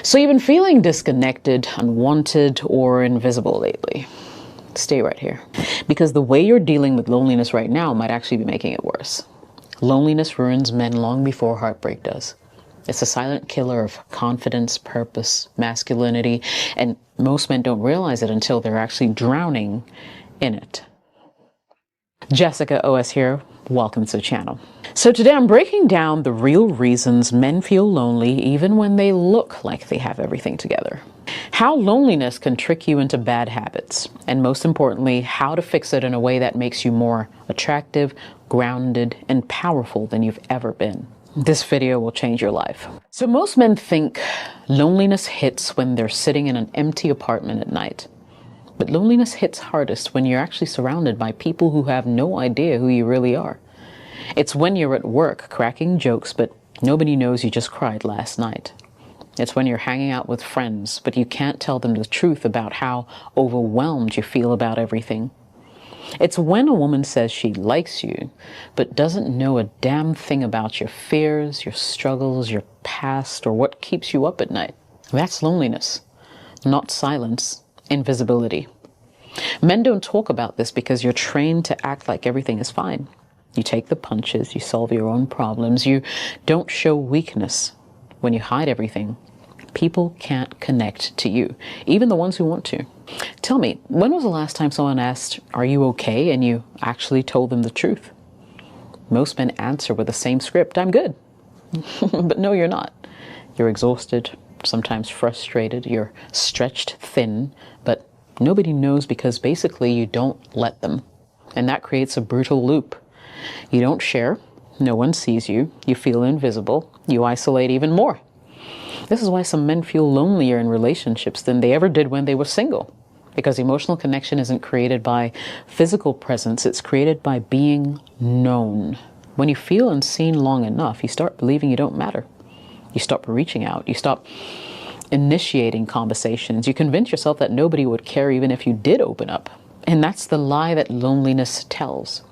So you've been feeling disconnected, unwanted, or invisible lately. Stay right here, because the way you're dealing with loneliness right now might actually be making it worse. Loneliness ruins men long before heartbreak does. It's a silent killer of confidence, purpose, masculinity, and most men don't realize it until they're actually drowning in it. Jessica OS here. Welcome to the channel. So today I'm breaking down the real reasons men feel lonely even when they look like they have everything together. How loneliness can trick you into bad habits, and most importantly, how to fix it in a way that makes you more attractive, grounded, and powerful than you've ever been. This video will change your life. So most men think loneliness hits when they're sitting in an empty apartment at night. But loneliness hits hardest when you're actually surrounded by people who have no idea who you really are. It's when you're at work cracking jokes, but nobody knows you just cried last night. It's when you're hanging out with friends, but you can't tell them the truth about how overwhelmed you feel about everything. It's when a woman says she likes you, but doesn't know a damn thing about your fears, your struggles, your past, or what keeps you up at night. That's loneliness, not silence. Invisibility. Men don't talk about this because you're trained to act like everything is fine. You take the punches, you solve your own problems, you don't show weakness. When you hide everything, people can't connect to you, even the ones who want to. Tell me, when was the last time someone asked, "Are you okay?" and you actually told them the truth? Most men answer with the same script, "I'm good." But no, you're not. You're exhausted, sometimes frustrated, you're stretched thin, but nobody knows because basically you don't let them. And that creates a brutal loop. You don't share, no one sees you, you feel invisible, you isolate even more. This is why some men feel lonelier in relationships than they ever did when they were single. Because emotional connection isn't created by physical presence, it's created by being known. When you feel unseen long enough, you start believing you don't matter. You stop reaching out. You stop initiating conversations. You convince yourself that nobody would care even if you did open up. And that's the lie that loneliness tells.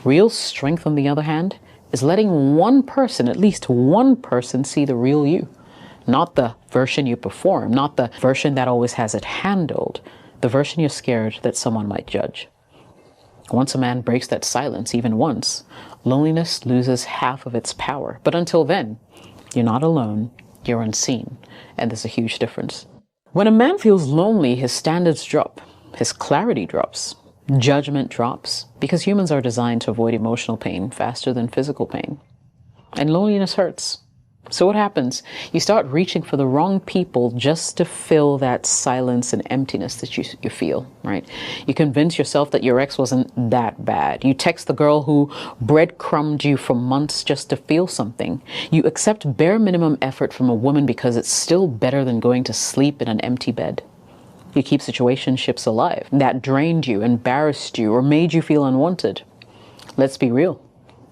Real strength, on the other hand, is letting one person, at least one person, see the real you. Not the version you perform, not the version that always has it handled, the version you're scared that someone might judge. Once a man breaks that silence, even once, loneliness loses half of its power. But until then, you're not alone, you're unseen, and there's a huge difference. When a man feels lonely, his standards drop, his clarity drops, judgment drops, because humans are designed to avoid emotional pain faster than physical pain. And loneliness hurts. So what happens? You start reaching for the wrong people just to fill that silence and emptiness that you feel, right? You convince yourself that your ex wasn't that bad. You text the girl who breadcrumbed you for months just to feel something. You accept bare minimum effort from a woman because it's still better than going to sleep in an empty bed. You keep situationships alive that drained you, embarrassed you, or made you feel unwanted. Let's be real.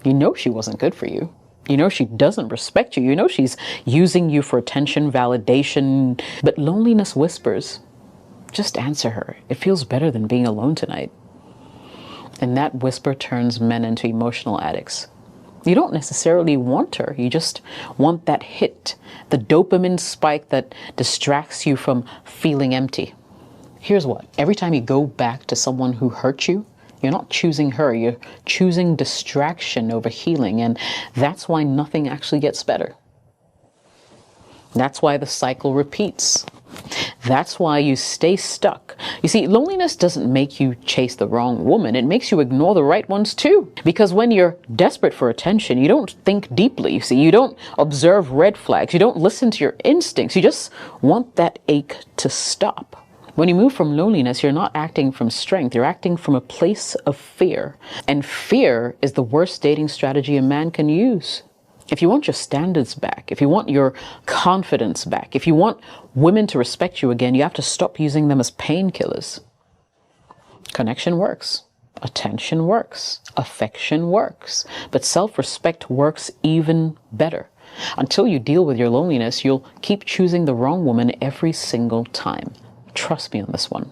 You know she wasn't good for you. You know she doesn't respect you. You know she's using you for attention, validation. But loneliness whispers, just answer her. It feels better than being alone tonight. And that whisper turns men into emotional addicts. You don't necessarily want her. You just want that hit, the dopamine spike that distracts you from feeling empty. Here's what. Every time you go back to someone who hurt you, you're not choosing her, you're choosing distraction over healing, and that's why nothing actually gets better. That's why the cycle repeats. That's why you stay stuck. You see, loneliness doesn't make you chase the wrong woman, it makes you ignore the right ones too. Because when you're desperate for attention, you don't think deeply, you see, you don't observe red flags, you don't listen to your instincts, you just want that ache to stop. When you move from loneliness, you're not acting from strength, you're acting from a place of fear. And fear is the worst dating strategy a man can use. If you want your standards back, if you want your confidence back, if you want women to respect you again, you have to stop using them as painkillers. Connection works. Attention works. Affection works. But self-respect works even better. Until you deal with your loneliness, you'll keep choosing the wrong woman every single time. Trust me on this one.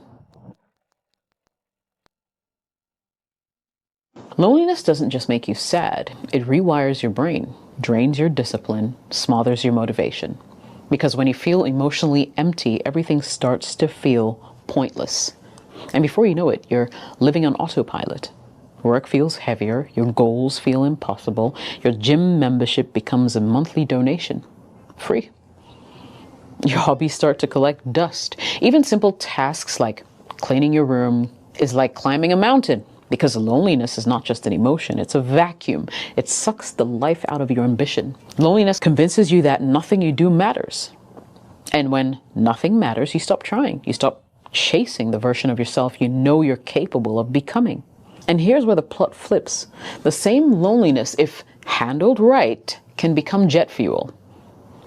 Loneliness doesn't just make you sad, it rewires your brain, drains your discipline, smothers your motivation. Because when you feel emotionally empty, everything starts to feel pointless. And before you know it, you're living on autopilot. Work feels heavier, your goals feel impossible, your gym membership becomes a monthly donation. Free. Your hobbies start to collect dust. Even simple tasks like cleaning your room is like climbing a mountain, because loneliness is not just an emotion, it's a vacuum. It sucks the life out of your ambition. Loneliness convinces you that nothing you do matters. And when nothing matters, you stop trying. You stop chasing the version of yourself you know you're capable of becoming. And here's where the plot flips. The same loneliness, if handled right, can become jet fuel.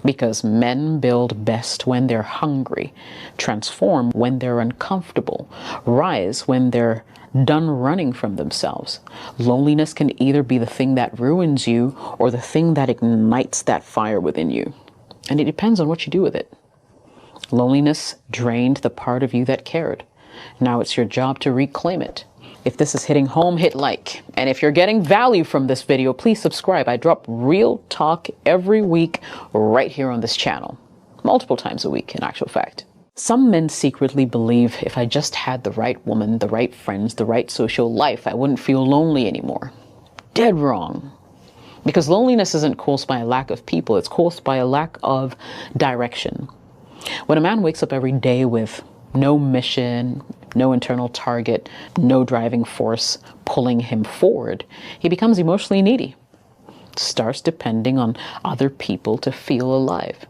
Because men build best when they're hungry, transform when they're uncomfortable, rise when they're done running from themselves. Loneliness can either be the thing that ruins you or the thing that ignites that fire within you. And it depends on what you do with it. Loneliness drained the part of you that cared. Now it's your job to reclaim it. If this is hitting home, hit like. And if you're getting value from this video, please subscribe. I drop real talk every week right here on this channel. Multiple times a week, in actual fact. Some men secretly believe if I just had the right woman, the right friends, the right social life, I wouldn't feel lonely anymore. Dead wrong. Because loneliness isn't caused by a lack of people, it's caused by a lack of direction. When a man wakes up every day with no mission, no internal target, no driving force pulling him forward, he becomes emotionally needy. Starts depending on other people to feel alive.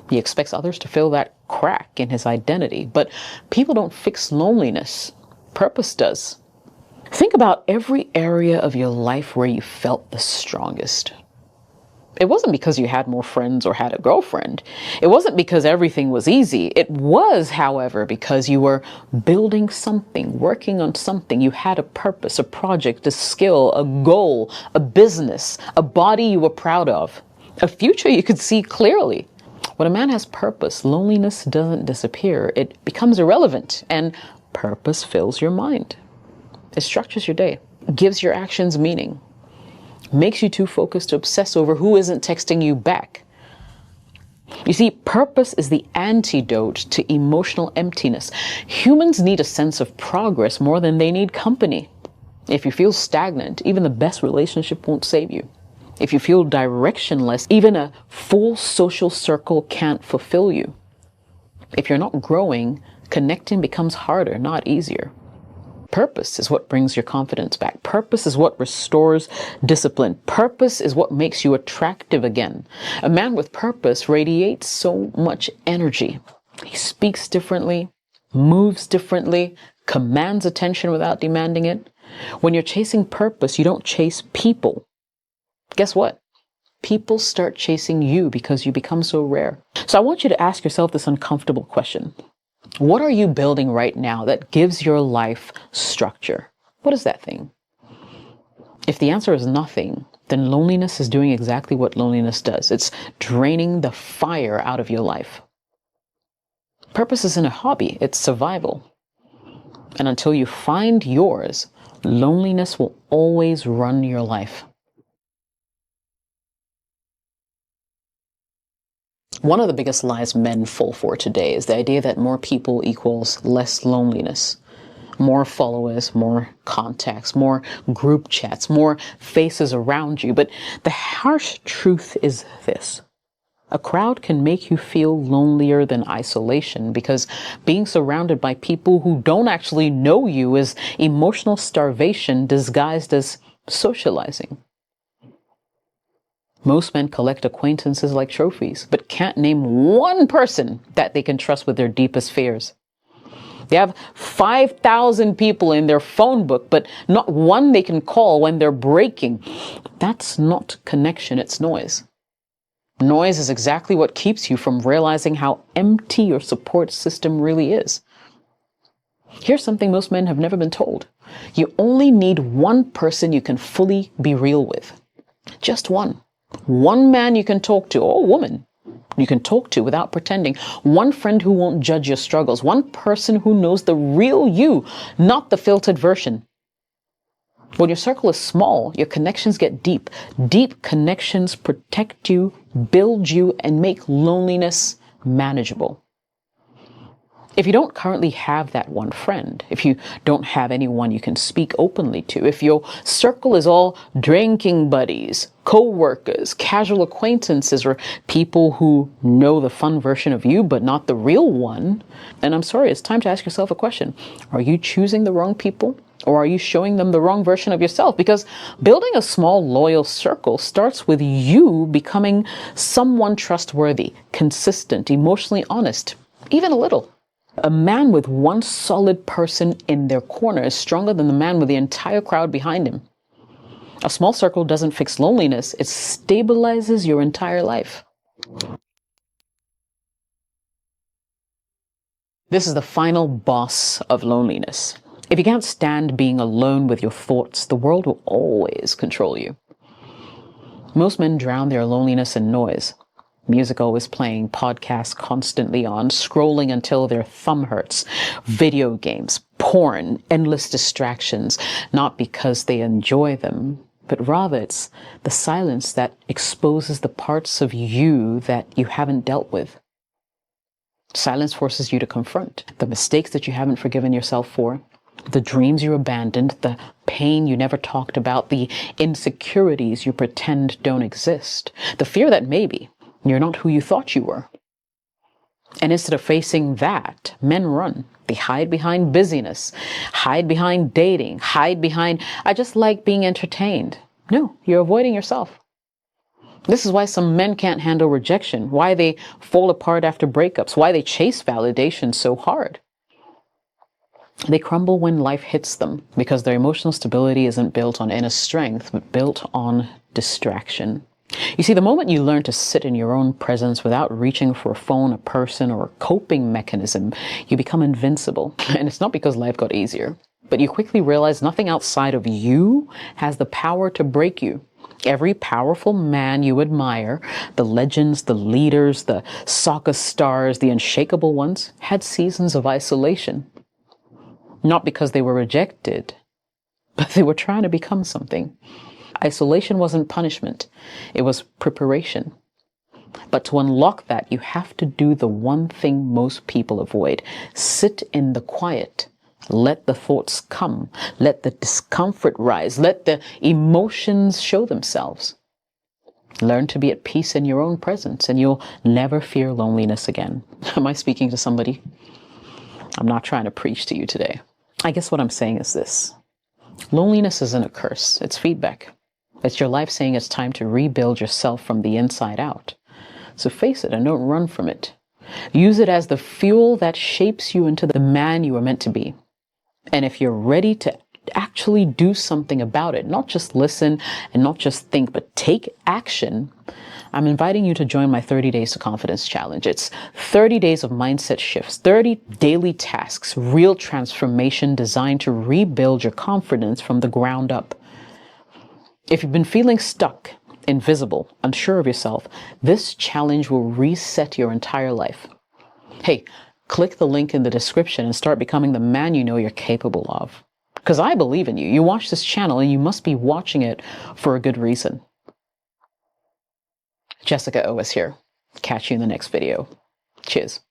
He expects others to fill that crack in his identity. But people don't fix loneliness. Purpose does. Think about every area of your life where you felt the strongest. It wasn't because you had more friends or had a girlfriend. It wasn't because everything was easy. It was, however, because you were building something, working on something. You had a purpose, a project, a skill, a goal, a business, a body you were proud of, a future you could see clearly. When a man has purpose, loneliness doesn't disappear. It becomes irrelevant, and purpose fills your mind. It structures your day, gives your actions meaning, makes you too focused to obsess over who isn't texting you back. You see, purpose is the antidote to emotional emptiness. Humans need a sense of progress more than they need company. If you feel stagnant, even the best relationship won't save you. If you feel directionless, even a full social circle can't fulfill you. If you're not growing, connecting becomes harder, not easier. Purpose is what brings your confidence back. Purpose is what restores discipline. Purpose is what makes you attractive again. A man with purpose radiates so much energy. He speaks differently, moves differently, commands attention without demanding it. When you're chasing purpose, you don't chase people. Guess what? People start chasing you because you become so rare. So I want you to ask yourself this uncomfortable question. What are you building right now that gives your life structure? What is that thing? If the answer is nothing, then loneliness is doing exactly what loneliness does. It's draining the fire out of your life. Purpose isn't a hobby, it's survival. And until you find yours, loneliness will always run your life. One of the biggest lies men fall for today is the idea that more people equals less loneliness. More followers, more contacts, more group chats, more faces around you. But the harsh truth is this. A crowd can make you feel lonelier than isolation because being surrounded by people who don't actually know you is emotional starvation disguised as socializing. Most men collect acquaintances like trophies, but can't name one person that they can trust with their deepest fears. They have 5,000 people in their phone book, but not one they can call when they're breaking. That's not connection, it's noise. Noise is exactly what keeps you from realizing how empty your support system really is. Here's something most men have never been told. You only need one person you can fully be real with. Just one. One man you can talk to, or woman you can talk to without pretending. One friend who won't judge your struggles. One person who knows the real you, not the filtered version. When your circle is small, your connections get deep. Deep connections protect you, build you, and make loneliness manageable. If you don't currently have that one friend, if you don't have anyone you can speak openly to, if your circle is all drinking buddies, co-workers, casual acquaintances, or people who know the fun version of you but not the real one, then I'm sorry, it's time to ask yourself a question. Are you choosing the wrong people? Or are you showing them the wrong version of yourself? Because building a small, loyal circle starts with you becoming someone trustworthy, consistent, emotionally honest, even a little. A man with one solid person in their corner is stronger than the man with the entire crowd behind him. A small circle doesn't fix loneliness, it stabilizes your entire life. This is the final boss of loneliness. If you can't stand being alone with your thoughts, the world will always control you. Most men drown their loneliness in noise. Music always playing, podcasts constantly on, scrolling until their thumb hurts, video games, porn, endless distractions, not because they enjoy them, but rather it's the silence that exposes the parts of you that you haven't dealt with. Silence forces you to confront the mistakes that you haven't forgiven yourself for, the dreams you abandoned, the pain you never talked about, the insecurities you pretend don't exist, the fear that maybe you're not who you thought you were. And instead of facing that, men run. They hide behind busyness, hide behind dating, hide behind, I just like being entertained. No, you're avoiding yourself. This is why some men can't handle rejection, why they fall apart after breakups, why they chase validation so hard. They crumble when life hits them because their emotional stability isn't built on inner strength, but built on distraction. You see, the moment you learn to sit in your own presence without reaching for a phone, a person, or a coping mechanism, you become invincible. And it's not because life got easier, but you quickly realize nothing outside of you has the power to break you. Every powerful man you admire, the legends, the leaders, the soccer stars, the unshakable ones, had seasons of isolation. Not because they were rejected, but they were trying to become something. Isolation wasn't punishment, it was preparation. But to unlock that, you have to do the one thing most people avoid. Sit in the quiet. Let the thoughts come. Let the discomfort rise. Let the emotions show themselves. Learn to be at peace in your own presence, and you'll never fear loneliness again. Am I speaking to somebody? I'm not trying to preach to you today. I guess what I'm saying is this. Loneliness isn't a curse. It's feedback. It's your life saying it's time to rebuild yourself from the inside out. So face it and don't run from it. Use it as the fuel that shapes you into the man you are meant to be. And if you're ready to actually do something about it, not just listen and not just think, but take action, I'm inviting you to join my 30 Days to Confidence Challenge. It's 30 days of mindset shifts, 30 daily tasks, real transformation designed to rebuild your confidence from the ground up. If you've been feeling stuck, invisible, unsure of yourself, this challenge will reset your entire life. Hey, click the link in the description and start becoming the man you know you're capable of. Because I believe in you. You watch this channel and you must be watching it for a good reason. Jessica O is here. Catch you in the next video. Cheers.